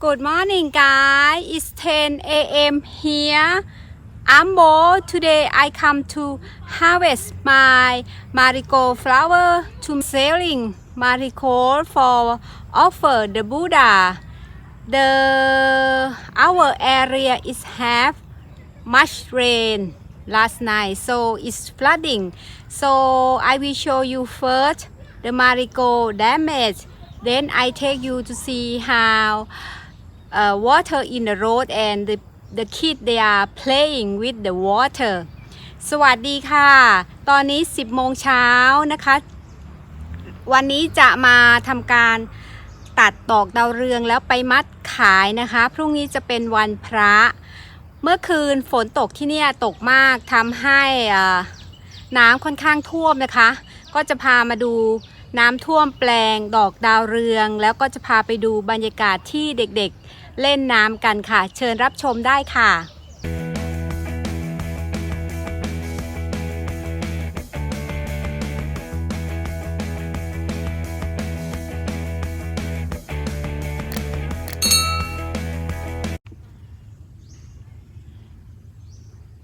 Good morning, guys. It's 10 a.m. here. I'm Bo. Today I come to harvest my marigold flower to selling marigold for offer the Buddha. The our area is have much rain last night, so it's flooding. So I will show you first the marigold damage. Then I take you to see how water in the road and the kid they are playing with the water สวัสดีค่ะตอนนี้10โมงเช้านะคะวันนี้จะมาทำการตัดดอกดาวเรืองแล้วไปมัดขายนะคะพรุ่งนี้จะเป็นวันพระเมื่อคืนฝนตกที่เนี่ยตกมากทำให้น้ำค่อนข้างท่วมนะคะก็จะพามาดูน้ำท่วมแปลงดอกดาวเรืองแล้วก็จะพาไปดูบรรยากาศที่เด็กๆเล่นน้ำกันค่ะเชิญรับชมได้ค่ะ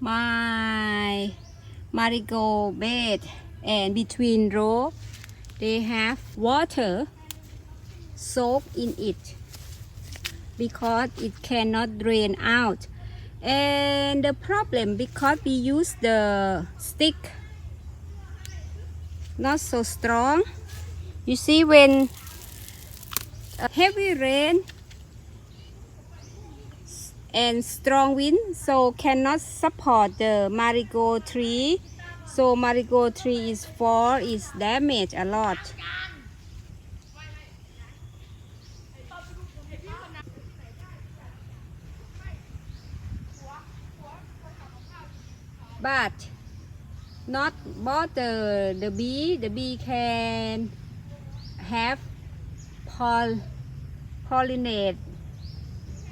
My marigold bed and between row they have water soak in it because it cannot drain out and the problem because we use the stick not so strong you see when heavy rain and strong wind so cannot support the marigold tree so marigold tree is fall is damaged a lot but not bother the bee can have pollinate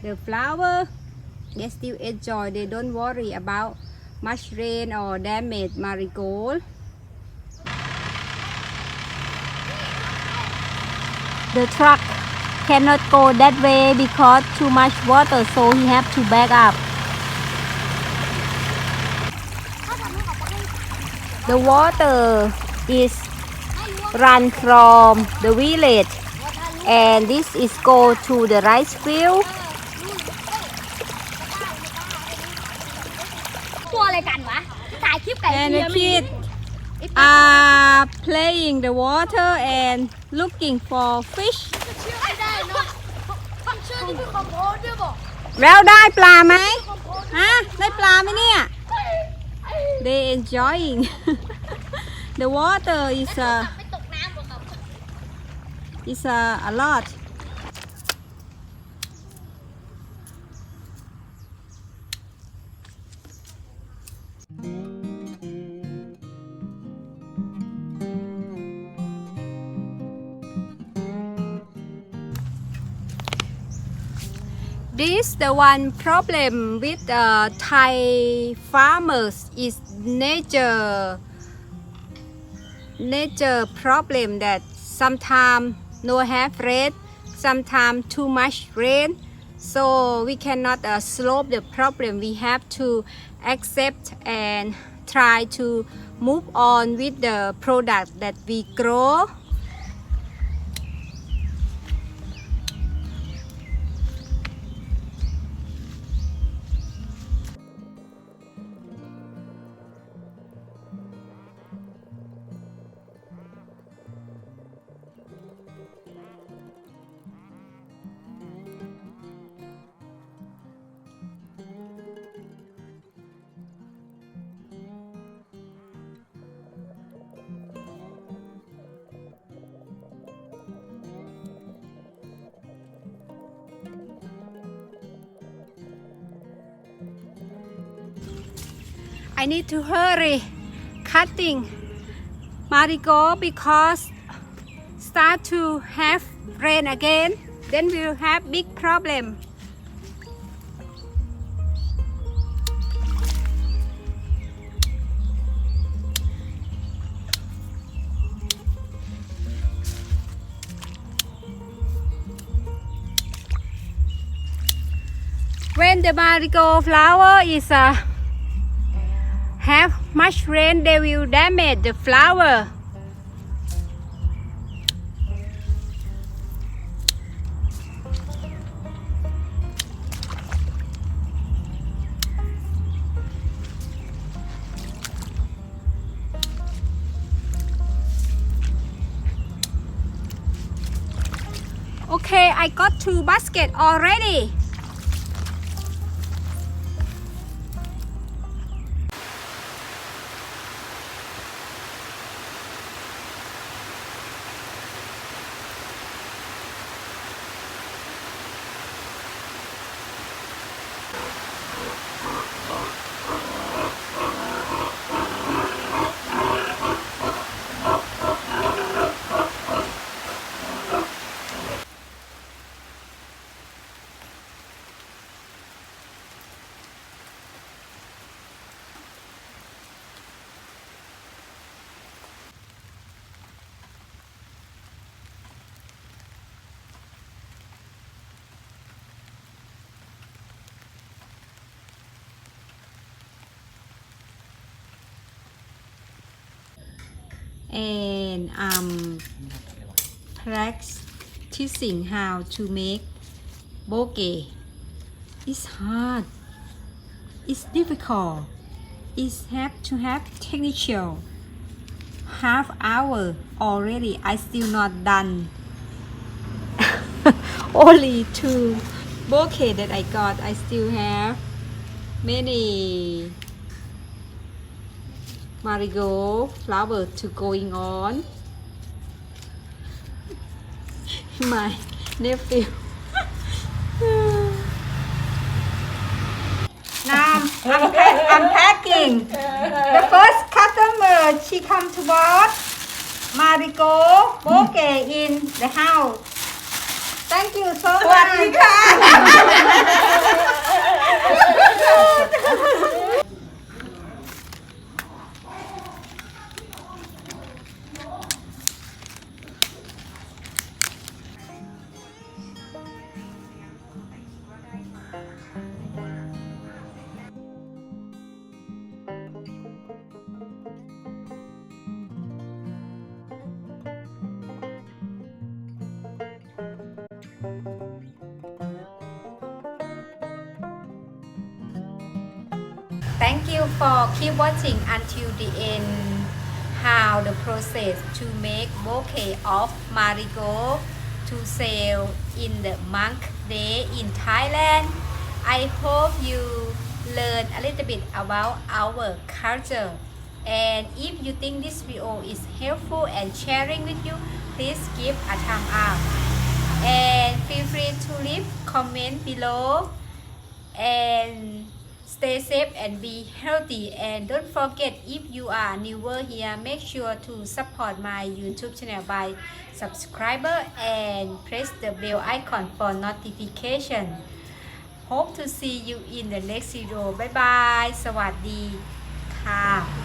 the flower they still enjoy they don't worry about much rain or damage marigold the truck cannot go that way because too much water so he have to back up the water is run from the village and this is go to the rice field and the kids are playing the water and looking for fish แล้วได้ปลาไหมฮะได้ปลาไหมเนี่ย they enjoying the water is a lot This the one problem with Thai farmers is nature problem that sometimes no have rain, sometimes too much rain, so we cannot solve the problem. We have to accept and try to move on with the product that we grow. I need to hurry cutting marigold because start to have rain again then we'll have big problem when the marigold flower is have much rain, they will damage the flower. Okay, I got 2 baskets already. And practicing how to make bouquet. It's hard, it's difficult, it's have to have technical. Half hour already, I still not done. Only 2 bouquet that I got. I still have many marigold flower to going on. My nephew. Now I'm packing. The first customer, she come to bought marigold bouquet in the house. Thank you so much. Thank you for keep watching until the end how the process to make bouquet of marigold to sell in the monk day in Thailand. I hope you learn a little bit about our culture, and if you think this video is helpful and sharing with you, please give a thumb up and feel free to leave comment below, and stay safe and be healthy. And don't forget, if you are newer here, make sure to support my YouTube channel by subscriber and press the bell icon for notification. Hope to see you in the next video. Bye bye สวัสดีค่ะ